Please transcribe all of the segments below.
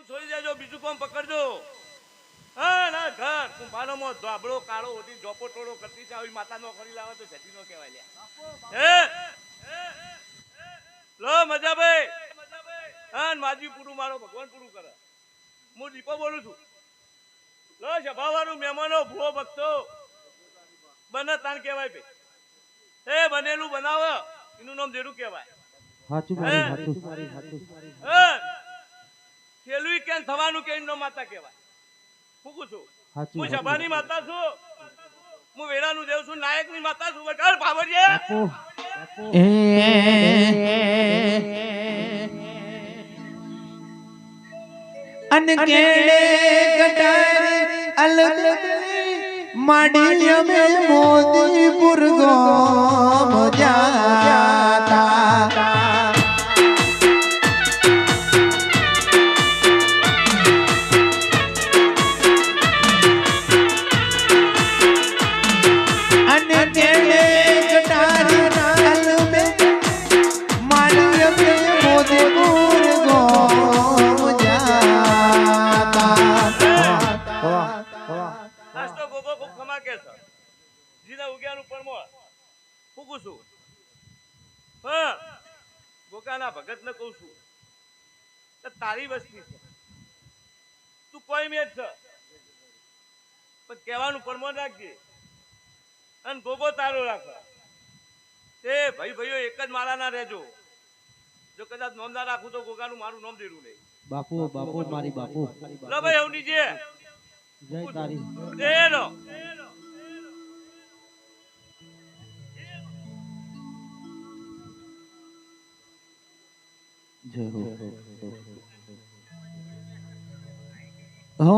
કામ છોડી દેજો, બીજું કામ પકડજો. હા ના ઘર કુંભાનો મો ધાબળો કાળો ઓટી જોપો ટોળો કરતી છે આવી માતા નો ખરી લાવે તો જતી નો કહેવાય લ્યા. લો મજા ભાઈ હા માજી પૂરું મારો ભગવાન પૂરું કરે. હું દીપો બોલું છું. લો સભાવાળું મહેમાનો ભૂવો ભક્તો બને તાણ કહેવાય ભાઈ. બનેલું બનાવ એનું નામ જેડું કહેવાય. ખેલું કેમ થવાનું કે એનો માતા કહેવાય. હું છું હું સભાની માતા છું, હું વેળાનું દેવ છું, નાયકની માતા છું. વગાડ પાવડિયા અન કેડે કટારે અલગ માડી અમે મોદીપુર ગોમ જાતા. ભગત ને કઉ છું તારી વસ્તી છે, તું કોઈ મેચ છે પણ કહેવાનું પરમો રાખજે અને ગોગો તારો રાખ. તે ભાઈ ભાઈઓ એક જ માળાના રહેજો. જો કદાચ નોમ ના રાખું તો ગોગાનું મારું નામ દેરું નહીં. બાપુ બાપુ મારી બાપુ લો ભાઈ એવું નીચે જય તારી એનો જય હો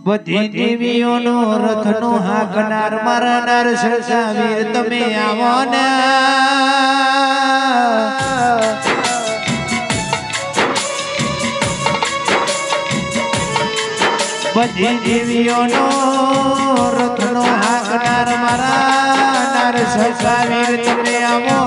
બધી દેવીઓનો રથનો હાકનાર મારનાર સરસાવીર તમે આવો ને. બધી દેવીઓનો રથનો હાકનાર મારનાર સરસાવીર તમે આવો.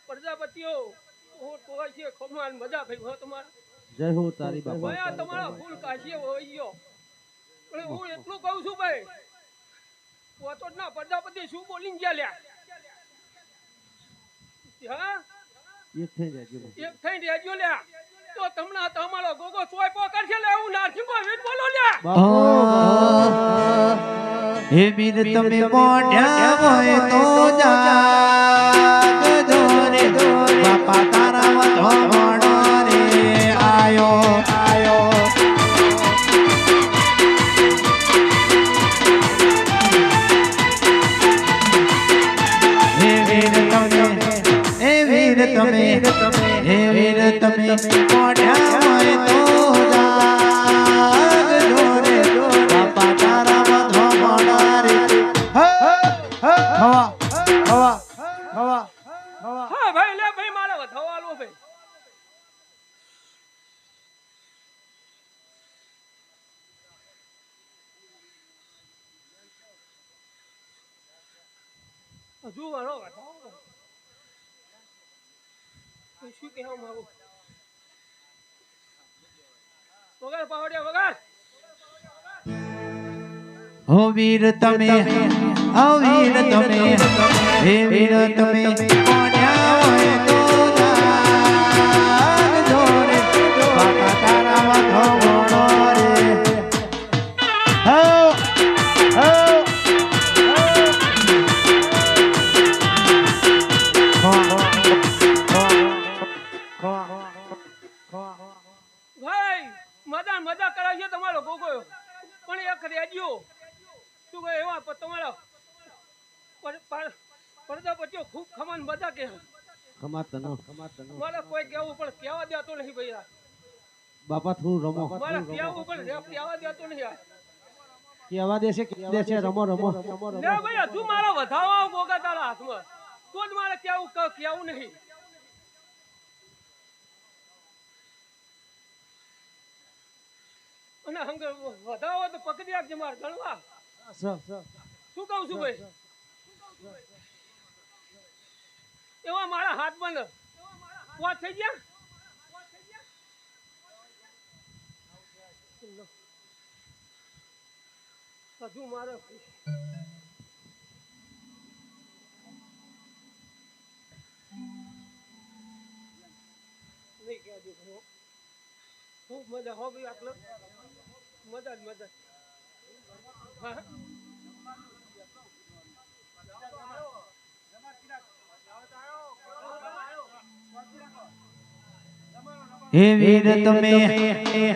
પ્રજાપતિઓ મજા ભાઈ તમારા જય હો તારી બાપા તમારા ફૂલ કાશી હોય. પણ હું એટલું કહું છું ભાઈ તો ના પ્રજાપતિ શું બોલીને ગયા લ્યા. હા એક થઈ રહેજો લ્યા તો તમને તમારો ગોગો ચોય પોકડશે લે હું નારસિંગો વીટ બોલો લ્યા. હે વીર તમે મોઢ્યા હોય તો જાગજો રે બાપા તારા વધો ભણો રે આયો આયો. હે વીર તમે મોઢ્યા હોય તો જાગજો રે બાપા તારા વધો ભણો રે. હવા હવા હવા હા ભાઈ લે ભાઈ મારે વધવાલો ભાઈ. હજુ વાળો વધવાલો શું કહેવા માંગુ. વગર પાવડિયા વગર હો વીર તમે હો વીર તમે હે વીર તમે મોઢ્યા હોય તો જાગજો રે બાપા તારા વધો ભણો રે. હો હો ભાઈ મજા કરાવજો તમારો ગોગો પણ એક રેડિયો શું કહે એવા તમારા પ્રજાપતિઓ ખૂબ ખમાન બધા કે ખમાતનો મારે કોઈ કેવું પણ કેવા દેતો નહીં ભાઈ. બાપા થોડું રમો મારા કેવું પણ રેપ કેવા દેતો નહીં યાર કેવા દેશે રમો રમો ના ભાઈ હજુ મારા વધાવા ગોગા તારા હાથમાં તો જ મારે કેવું નહીં અને હંગ વધાવો તો પકડી આપજે માર ગણવા શું કહું છું ભાઈ એવા મારા હાથ બંધ વાત થઈ ગયા હજુ મારે નહીં કહેજો ખૂબ મજા હો ગઈ આટલો મજા જ મજા હા હે વીર તમે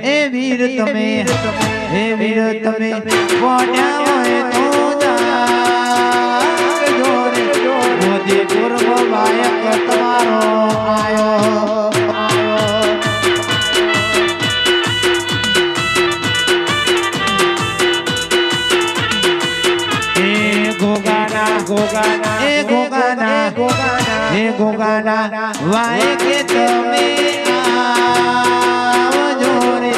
હે વીર તમે હે વીર તમે કોણ્યા હોય તો જાગજો રે મોદી પૂર્વ વાયક તમારો આયો ગોગાના વાય કે તમે આવજો રે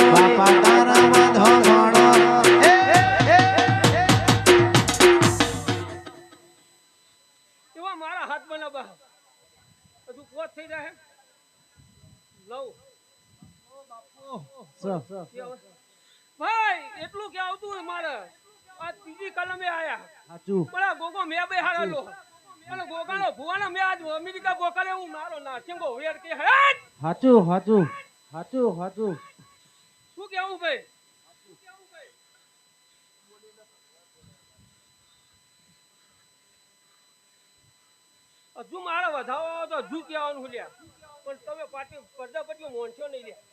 બાપા તારા વધો ગણો એવા મારા હાથ બનાવવા હજુ કોટ થઈ જાય લવ ભાઈ એટલું કે આવતું મારે આ ત્રીજી કલમે આયા સાચું પણ ગોગો મે બે હારેલો અને ગોગાનો ભુવાનો મે આજ અમેરિકા ગોકાલે હું મારો નાસિંગો વેર કે હે સાચું શું કેવું ભાઈ હજુ મારા વધાવો તો હજુ કહેવાનું લ્યા પણ તમે પાટી પડદા પટ્ટીઓ મોનશો નહીં લ્યા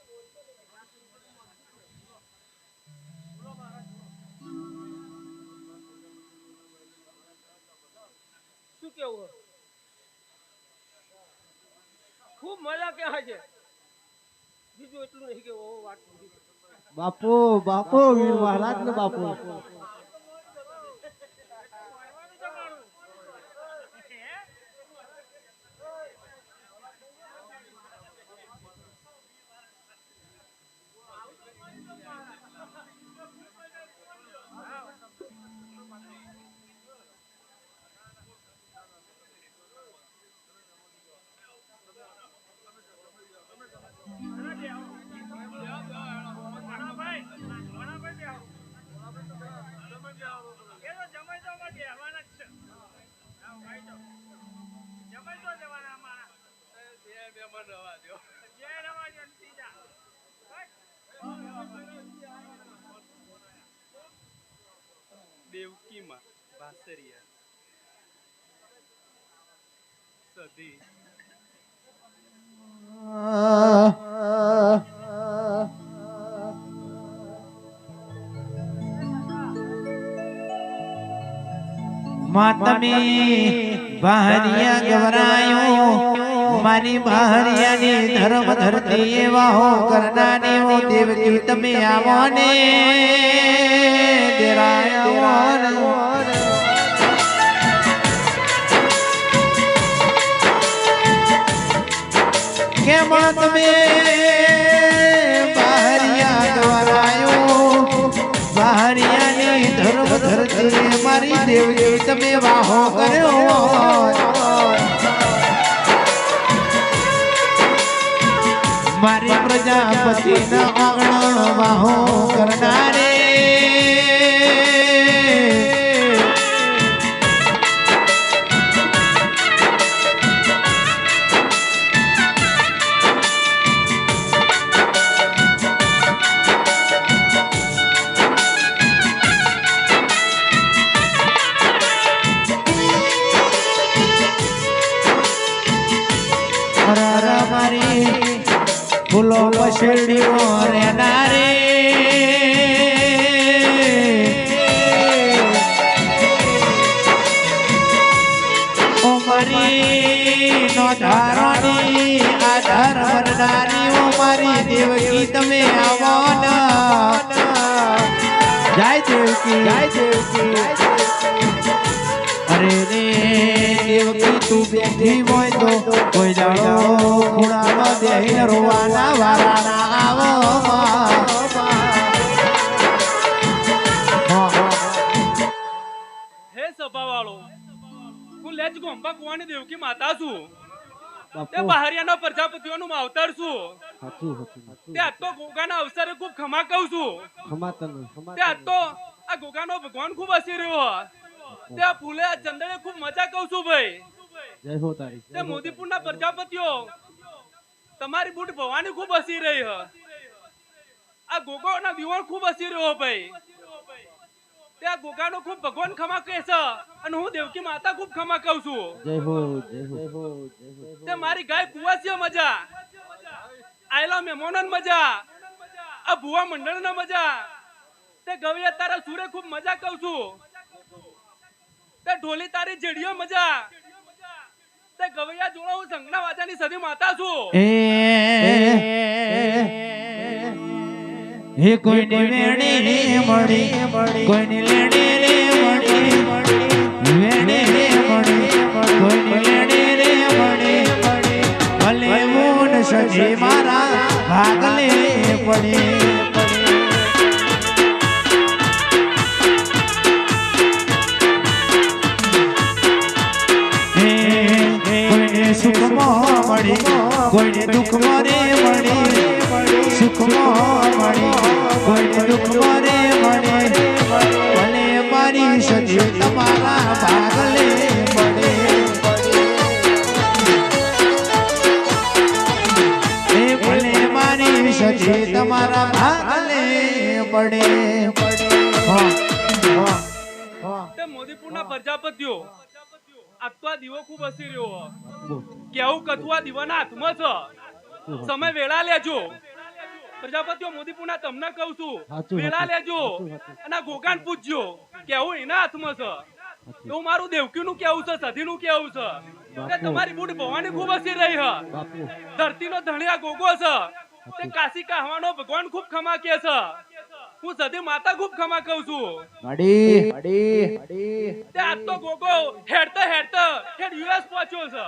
શું કેવું ખૂબ મજા ક્યાં છે બીજું એટલું નહીં કે વાત બાપો વીર મહારાજ ને બાપુ દેવકીમાં બાસરિયા સધી માતમે બહારિયા ગવરાયો મારી બહારિયાની ધર્મ ધરતી એવા હો કરનાને હો દેવકી તમે આવો ને દેરાયો કે માતમે બહારિયા ગવરાયો બહારિયાની ધર્મ ધરતી મારી દેવકી તમે વાહો કર્યો મારી પ્રજાપતિ ના આંગણ વાહો કરનારે મારી ફૂલો પછડીઓ રેનારે ઓ મારી નો ધારણી આધાર વરનારી ઓ મારી દેવ દેવકી તમે આવો ને જય દેવકી અરે રે દેવકી તું બેઠી હોય તો કોઈ જાણો ખૂણામાં બેહીને રોવાના વારાના આવો હે સભાવાળો હું લેજ ગોંબા કુવાની દેવકી માતા છું તે બહારિયાના પ્રજાપતિઓનું માવતર છું તે આજ તો ગોગાના અવસરે ખૂબ ખમા કહું છું તે આજ તો આ ગોગાનો ભગવાન ખૂબ હસી રહ્યો તે આ ફૂલે આ ચંદને ખૂબ મજા કહું છું ભાઈ તે મોદીપુરના પ્રજાપતિઓ તમારી બુટ ભવાની ખૂબ હસી રહી હ આ ગોગાના દીવાણ ખૂબ હસી રહ્યો ભાઈ તે આ ગોગાનો ખૂબ ભગવાન ખમા કહે છે અને હું દેવકી માતા ખૂબ ખમા કહું છું તે મારી ગાય કુવાસીઓ મજા આયલા મહેમાનોન મજા આ ભુવા મંડળના મજા તે ગવિયા તારા સુરે ખૂબ મજા કહું છું તે ઢોલી તારી જેડીઓ મજા તે ગવૈયા જોડો હું સંગના વાજાની સદી માતા છું હે કોઈની વેણે મળી કોઈની લેણે રે મળી વેણે રે મળી કોઈની લેણે રે મળી ભલે મૂન સજી મારા ભાગલે પડી સુખમાં મળી કોઈને દુઃખમાં રે મળી સુખમાં મળી કોઈને દુઃખમાં રે મળી ભલે મારી સજી તમારા ભાગલે પડે એ ભલે મારી સજી તમારા ભાગલે પડે તે મોદીપુરના પ્રજાપતિઓ આત્વા દીવો ખૂબ હસી રહ્યો કેવું કથુઆ દીવાના હાથમાં છે સમય વેળા લેજો પ્રજાપતિઓ મોદીપુરના તમને કહું છું વેળા લેજો અને ગોગાન પૂછજો કેવું એના હાથમાં છે એવું મારું દેવકીનું કેવું છે સધીનું કેવું છે કે તમારી બુટ ભવાની ખૂબ હસી રહી હ ધરતીનો ધણિયા ગોગો છે તે કાશી કાહવાનો ભગવાન ખૂબ ખમા કે છે હું સધી માતા ખૂબ ખમા કહું છું તે આજ તો ગોગો હેડતો હેડ યુએસ પહોંચ્યો છે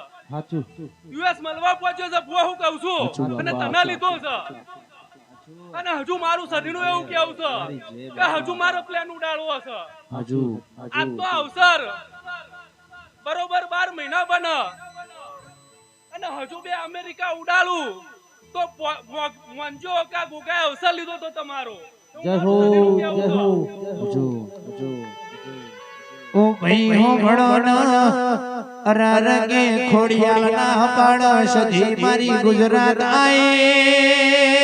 યુએસ મળવા પહોંચ્યો છે ભુવા હું કહું છું અને તને લીધો છે અને હજુ મારું સધીનું એવું કેવું છે કે હજુ મારો પ્લાન ઉડાડવો છે આજ તો અવસર બરોબર 12 મહિના બને અને હજુ બે અમેરિકા ઉડાડું તો મંજો કા ગોગાએ અવસર લીધો તો તમારો ઓ ભાઈ હો ભણો અરરગે ખોડિયાના પાડ સધી મારી ગુજરાત આયે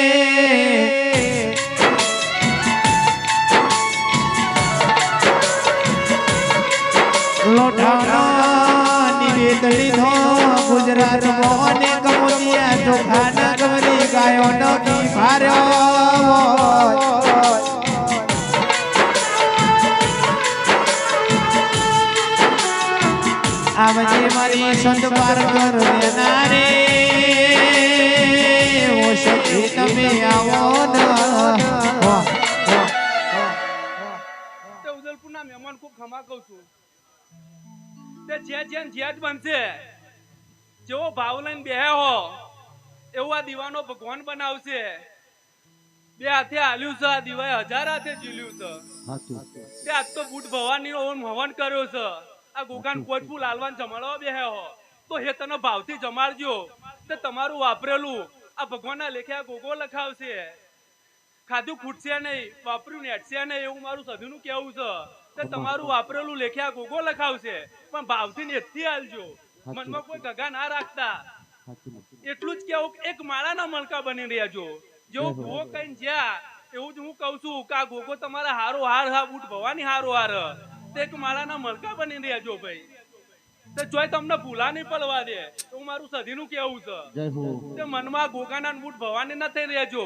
લોઠાનો નિવેદ લીધો ગુજરાત મોને કમોતિયા ચોખાના ગવરી ગાયો નો ભાર્યો આવજે મારી સંત પાર કર દેનારે ઓ સખી તમે આવો તે ઉદલપુરના મહેમાન ખૂબ ખમા કહું છું તે જે જ બનશે જેવો ભાવ લઈને બેહે હો એવું આ દીવાનો ભગવાન બનાવશે બે હાથે હાલ્યું છે આ દીવાએ 1000 હાથે ઝીલ્યું છે તે આજ તો બુટ ભવાની હવન કર્યો છે આ ગોગાન કોટફૂલ હાલવાન જમાડવા બેહે હો તો હે તને ભાવથી જમાડજો તે તમારું વાપરેલું આ ભગવાનના લેખે આ ગોગો લખાવશે ખાધું ખૂટશે નહીં વાપર્યું નેટશે નહીં એવું મારું સધીનું કેવું છે તે તમારું વાપરેલું લેખે આ ગોગો લખાવશે પણ ભાવથી નેટથી હાલજો મનમાં કોઈ ગગા ના રાખતા એટલું જ કેવું એક માળાના મલકા બની રહેજો જેવો ભૂવો કઈ જ્યાં એવું જ હું કહું છું કે આ ગોગો તમારા હારો હાર હા બુટ ભવાની હારો હાર તે એક માળાના મલકા બની રહેજો ભાઈ તે જોઈ તમને ભૂલા નહીં પડવા દે એવું મારું સધીનું કેવું છે તે મનમાં ગોગાના બુટ ભવાની ના થઈ રહેજો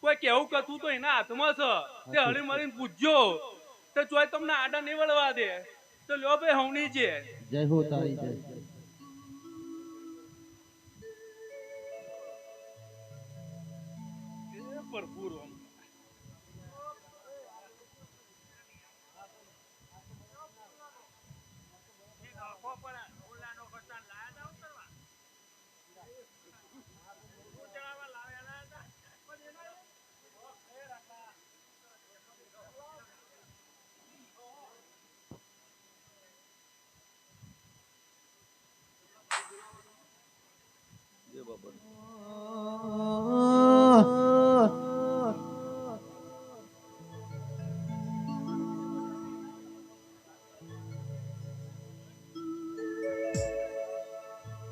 કોઈ કેવું કથું તો એના હાથમાં છે તે હળી મળીને પૂછજો તે જોઈ તમને આડા નહીં વળવા દે તો લ્યો ભાઈ હવની છે જય હો તારી જય ભરપૂર આમ.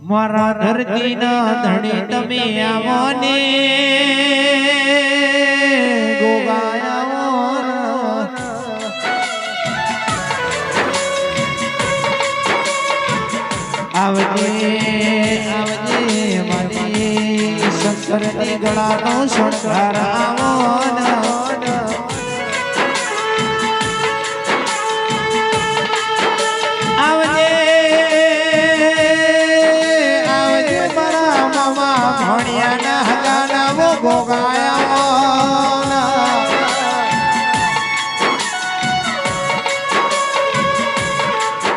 મારા ધરતી ના ધણી તમે આવો ને ગોગાયા આવજે આવજે મારી શંકરની ગળાનો શણગાર આવો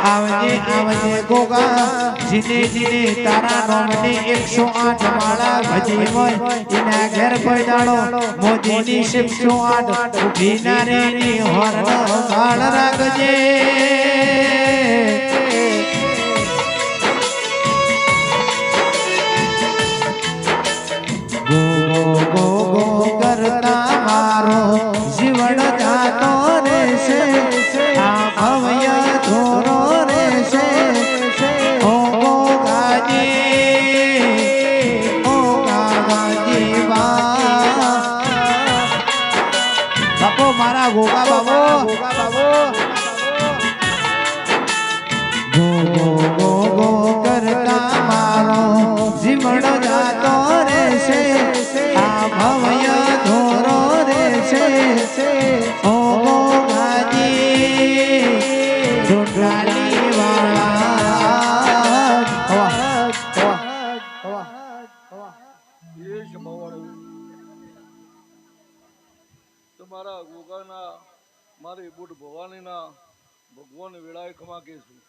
આવજે આવજે ગોગા જીને જીને તારા નામને 108 માળા ભજી હોય એના ઘેર પડાડો મોદીની 108 ઉભી નારીની હોરનો ગાળ રાખજે ગો ગો ગો કરતા મારો જીવન જાતો રહેશે આ ભવ્ય ધોરો રહેશે ઓ ગાજી બાપો મારા ગોગા બાબો ગો ગો ગો ગો કરતા મારો જીવન જાતો રહેશે આ ભવ્ય ધોરો રહેશે ઓ ગાજી ઢોંઢાલી તમારા ગોગાના મારી બુટ ભવાનીના ભગવાન વેળાએ ખમા કે છું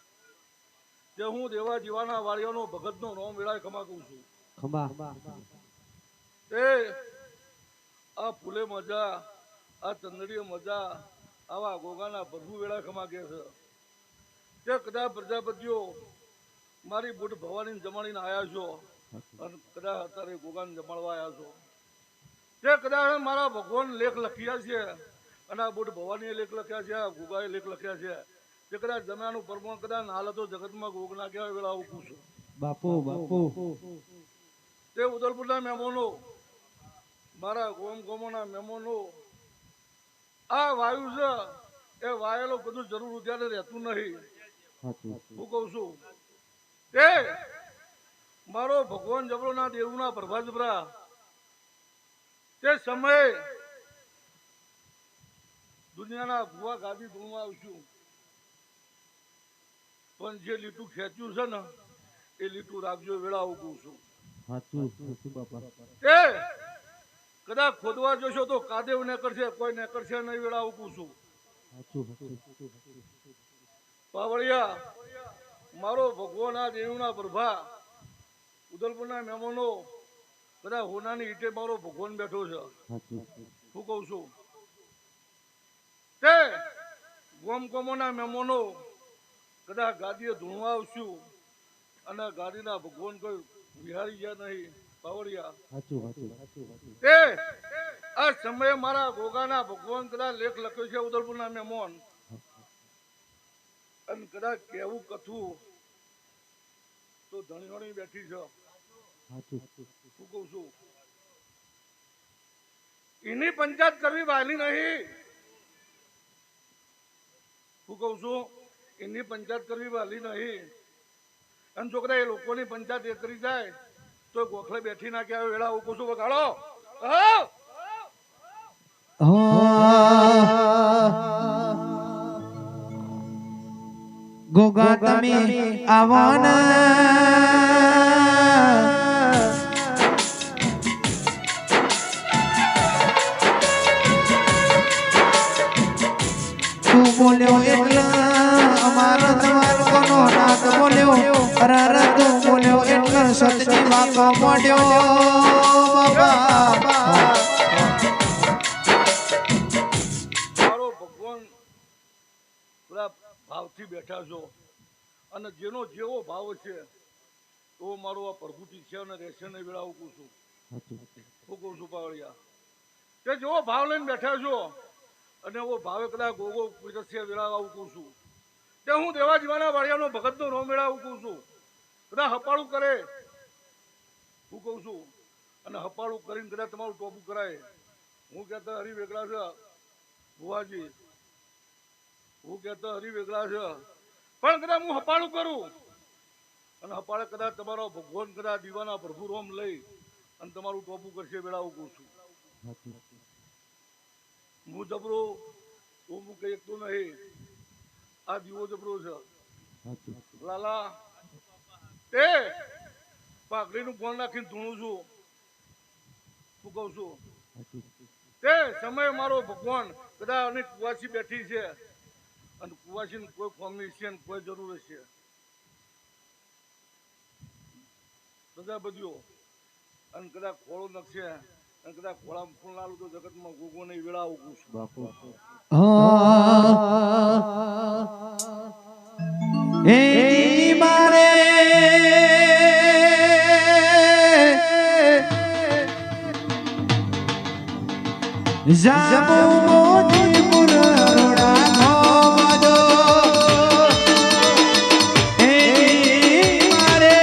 જે હું દેવા જીવાના વાળીઓનો ભગતનો નામ વેળાએ ખમા કહું છું એ આ ફૂલે મજા આ ચંદડીએ મજા આવા ગોગાના પ્રભુ વેળા ખમા કે છે તે કદાચ પ્રજાપતિઓ મારી બુટ ભવાની જમાડીને આવ્યા છો અને કદાચ અત્યારે ગોગાને જમાડવા આવ્યા છો તે કદાચ મારા ભગવાન લેખ લખ્યા છે અને આ બુટ ભવાનીએ લેખ લખ્યા છે આ ગોગાએ લેખ લખ્યા છે તે કદાચ જમ્યાનું પરમાણ કદાચ હાલ તો જગતમાં ગોગના કહેવાય વેળા આવું પૂછું બાપુ બાપુ તે ઉદલપુરના મહેમાનો મારા ગોમના મહેમાનો આ વાયુ છે એ વાયેલો બધું જરૂર ત્યારે રહેતું નહીં હું કહું છું તે મારો ભગવાન જબરોના દેવના પ્રભા જબરા તે સમયે દુનિયાના ભુવા ગાદી ધૂણવા આવશું પણ જે લીટું ખેંચ્યું છે ને એ લીટું રાખજો વેળા ઉગું છું એ કદાચ ખોદવા જશો તો કાદેવ ને કરશે કોઈ ને કરશે નહીં વેળા ઉગું છું પાવળિયા મારો ભગવાન આ દેવના પ્રભા ઉદલપુરના મહેમાનો કદાચ હોનાની ઈટે મારો ભગવાન બેઠો છે હું કહું છું તે ગોમકોમોના મહેમાનો કદાચ ગાદીએ ધૂણવા આવશું અને ગાદીના ભગવાન કોઈ વિહારી ગયા નહીં પાવડિયા તે આ સમયે મારા ગોગાના ભગવાન કદાચ લેખ લખ્યો છે ઉદલપુરના મહેમાન અને કદાચ કેવું કથું તો ધણીવાણી બેઠી છે શું કહું છું એની પંચાયત કરવી વાલી નહીં હું કહું છું એની પંચાયત કરવી વાલી નહીં અને છોકરા એ લોકોની પંચાયત એ કરી જાય તો ગોખલે બેઠી ના ક્યાં વેળા હું કહું છું વગાડો ગોગા તમે આવો ને તું બોલ્યો એટલે અમારો દ્વારકોનો નાથ બોલ્યો અરર તું બોલ્યો એટલે સતની વાતો મોડ્યો બાબા મારો ભગવાન પૂરા ભાવથી બેઠા છો અને જેનો જેવો ભાવ છે તો મારો આ પ્રભુથી છે અને રહેશે ને વેળા હું કહું છું પાવળિયા તે જેવો ભાવ લઈને બેઠા છો અને એવો ભાવે કદાચ ગોગો છે વેળા આવું કહું છું તે હું દેવા જીવાના વાળિયાનો ભગતનો નો મેળા આવું કહું છું કદાચ હપાળું કરે હું કહું છું અને હપાળું કરીને કદાચ તમારું ટોપું કરાય હું કહેતા હરી વેગળા છે ભુવાજી હું કહેતો હરી વેગળા છે પણ કદાચ હું હપાળું કરું અને હપાળે કદાચ તમારો ભગવાન કદાચ દીવાના પ્રભુ રોમ લઈ અને તમારું ટોપું કરશે વેળા હું કહું છું હું જબરો હું કઈ એકતો નહીં આ દીવો જબરો છે લાલા તે પાઘડીનું ફોન રાખીને ધૂણું છું શું કહું છું તે સમય મારો ભગવાન કદાચ અને કુવાસી બેઠી છે અને કુવાસી કોઈ ફોર્મની છે ને કોઈ જરૂર છે બધા બધીઓ અને કદાચ ખોળો નકશે અને કદાચ ખોળામાં ફૂલ લાલું તો જગતમાં ગોગો નહીં વેળા આવું છું હે મારે જાબુ મોતી પુરડા ગોવાજો હે મારે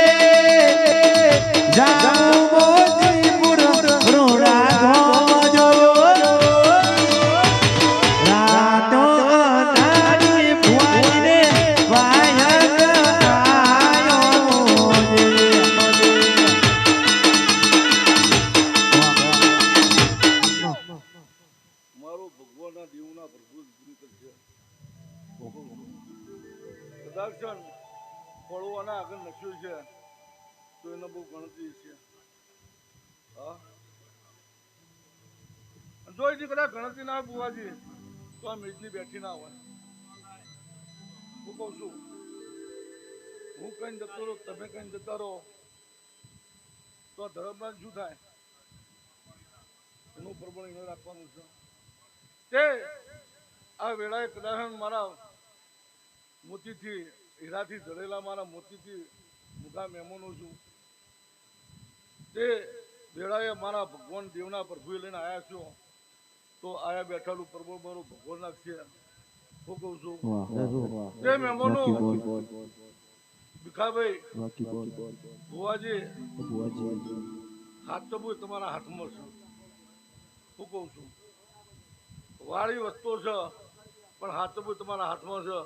જાબુ મોતી પુરડા ગોવાજો રાતો નાની ભુવાઈને વાયક આયો મારો ભગવાનના દેવના પ્રભુ જ પૂરી કરશે કદાચ ફળવાના આગળ નશ્યું છે તો એને બહુ ગણતરી છે હા જો એની કદાચ ગણતરી ના બુવાજી તો આ મેજની બેઠી ના હોય હું કહું છું હું કઈ જતો રહો તમે કઈ જતા રહો તો ધર્મમાં શું થાય એનું પ્રમાણ એને રાખવાનું છે તે આ વેળાએ કદાચ મારા મોતીથી હીરાથી જડેલા મારા મોતીથી મોટા મહેમાનો છું તે વેળાએ મારા ભગવાન દેવના પ્રભુએ લઈને આવ્યા છો તો આયા બેઠેલું પ્રભુ મારું ભગવાન નાખશે હું કહું છું તે મહેમાનો ભીખાભાઈ ભુવાજી હાથ તો બહુ તમારા હાથમાં છે હું કહું છું વાળી વસ્તુ છે પણ હાથ બહુ તમારા હાથમાં છે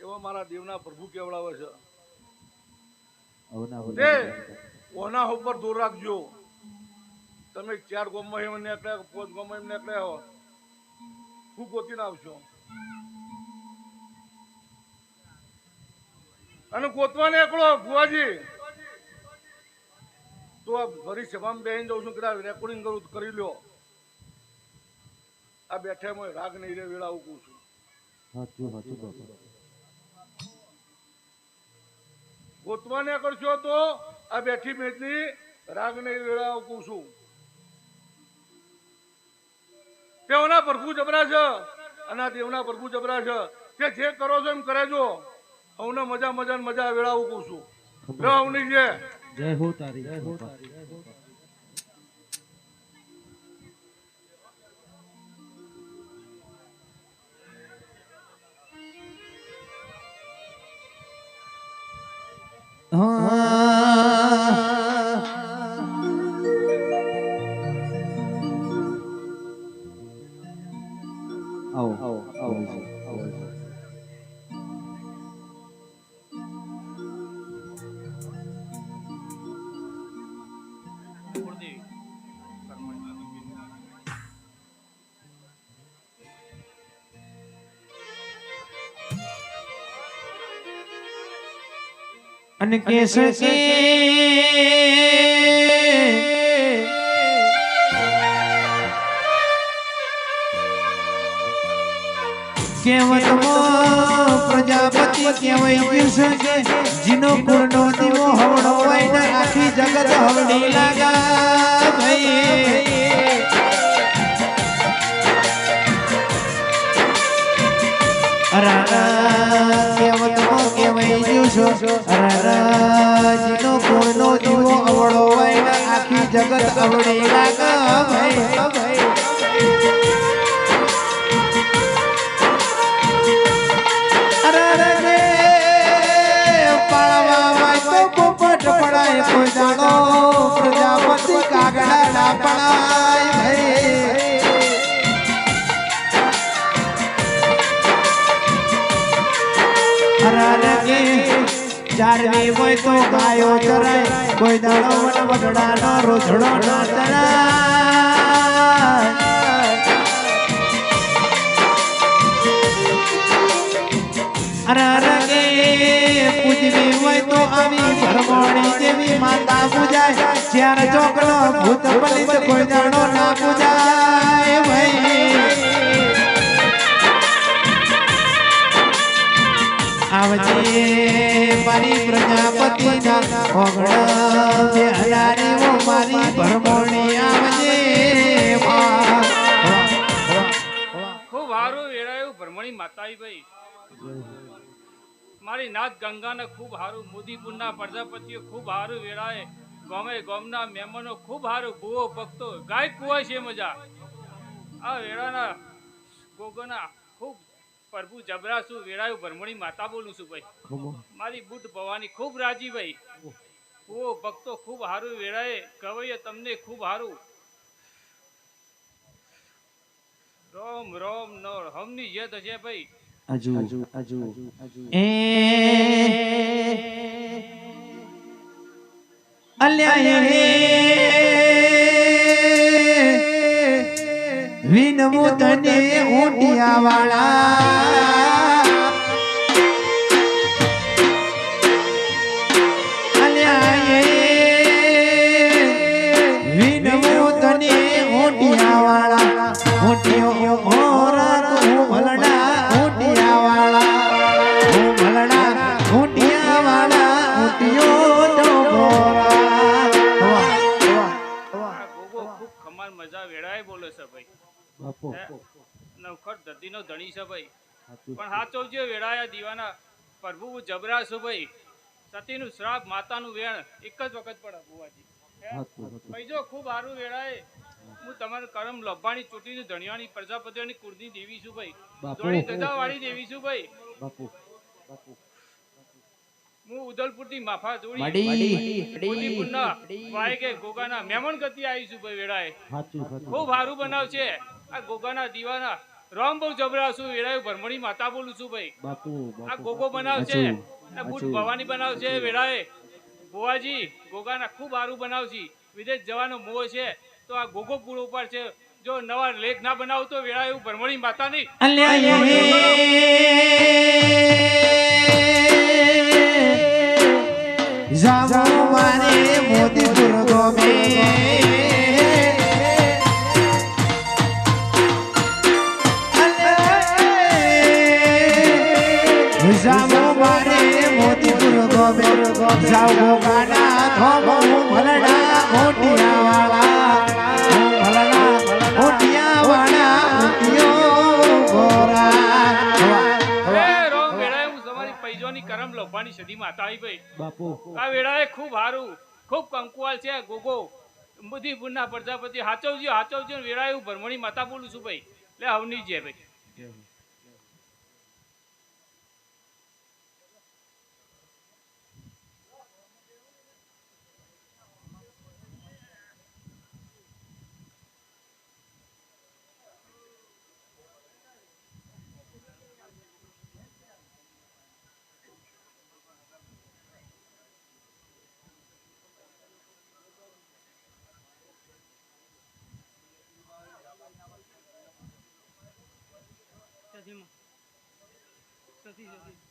એવા મારા દેવના પ્રભુ કેવડાવે છે તે ઓના ઉપર દૂર રાખજો તમે 4 ગામમાં એમ નીકળ્યા 5 ગામમાં એમ નીકળ્યા હો હું ગોતીને આવશો અને ગોતવા નીકળો ભુવાજી તો આ ફરી સભામાં બેહીને જાઉં છું કદાચ રેકોર્ડિંગ કરું કરી લો આ બેઠા રાગ નહીં રે વેળા હું કહું છું ગોતવા ને કરશો તો આ બેઠી મેચની રાગ નહીં વેળા હું કહું છું તેઓના પ્રભુ જબરા છે અને આ દેવના પ્રભુ જબરા છે તે જે કરો છો એમ કરેજો હવને મજા મજા વેળા હું કહું છું લો હવની છે જય હો તારી જય હો તારી અને કેસ કે કેવતમાં પ્રજાપતિ કહેવાય ગયું છે કે જીનો કુળનો દીવો હવડો હોય ને આખી જગત હવડી લાગા ભાઈ કેવતમાં કહેવાય ગયું છે જીનો કુળનો દીવો હવડો હોય ને આખી જગત હવડી લાગા ભાઈ કોઈ જાણો પ્રજાપતિ કાગડા ના પડાય ભાઈ હરાને કે ચારવી હોય તો ગાયો ચરાય કોઈ દાડો વડવડાનો રોજડો ના ચરાય હરાને કે પૂજવી હોય તો આવી ભરમોણી દેવી માતા પૂજાય ચાર ચોકનો ભૂત પલિત કોઈ જાણો ના પૂજાય ભાઈ આવજે મારી પ્રજાપતિ ના ઓગણ બે હજારી ઓ મારી ભરમોણી આવજે ખૂબ સારું વેળાયું ભરમણી માતાઈ ભાઈ મારી નાથ ગંગાને ખૂબ સારું મોદીપુરના પ્રજાપતિઓ ખૂબ સારું વેળાએ ગમે ગમના મહેમાનો ખૂબ સારું ભૂવો ભક્તો ગાય કુવાય છે મજા આ વેળાના ગોગોના ખૂબ પ્રભુ જબરાસુ વેળાયું ભરમણી માતા બોલું છું ભાઈ મારી બુદ્ધ ભવાની ખૂબ રાજી ભાઈ ભૂવો ભક્તો ખૂબ સારું વેળાએ ગવૈય તમને ખૂબ સારું રોમ રોમ નો હમની યદ છે ભાઈ એ અલ્યા વિનમુ તને ઊંટિયા વાળા અલ્યા વિનમુ તને ઊંટિયા વાળા ઊંટિયો ઓરા તું ભલડા ઊંટિયા વાળા ઓ ભલડા ઊંટિયા વાળા ઊંટિયો તો ગોરા ગોગો ખૂબ ખમાન મજા વેળાએ બોલે છે ભાઈ નવખર ધરતીનો ધણી છે ભાઈ પણ હાચો જે વેળાયા દીવાના પ્રભુ જબરા છો ભાઈ સતીનું શ્રાપ માતાનું વેણ એક જ વખત પડે બુવાજી પૈજો ખૂબ સારું વેળાએ હું તમારું કરમ લભાણી ચોટીની ધણિયાની પ્રજાપતિઓની કુળની દેવી છું ભાઈ ધોળી ધજાવાળી દેવી છું ભાઈ હું ઉદલપુરથી માફા જોડી વાય કે ગોગાના મહેમાન ગતિ આવી છું ભાઈ વેળાએ ખૂબ સારું બનાવશે આ ગોગાના દીવાના રામ બહુ જબરાશું વેળાએ ભરમણી માતા બોલું છું ભાઈ આ ગોગો બનાવશે બુટ ભવાની બનાવશે વેળાએ ભુવાજી ગોગાના ખૂબ સારું બનાવશે વિદેશ જવાનો મોહ છે તો આ ગોગો પૂરો ઉપર છે જો નવા લેખ ના બનાવ તો વેળા એવું ભરમણી માતા નહીં જાવો મારે મોતીપુર ગમે જાવો મારે મોતીપુર ગમે જાવો ગાના થોમો ભલડા મોટિયા વાળા ભલડા મોટિયા વાળા મોટિયો ગોરા રોમ વેળાએ હું તમારી પૈજોની કરમ લોભાની સદી માતા આવી ભાઈ આ વેળાએ ખૂબ સારું ખૂબ કંકુવાલ છે ગોગો બધી પુરના પ્રજાપતિ હાચવજો વેળાએ હું ભરમણી માતા બોલું છું ભાઈ લે હવની છે ભાઈ સતી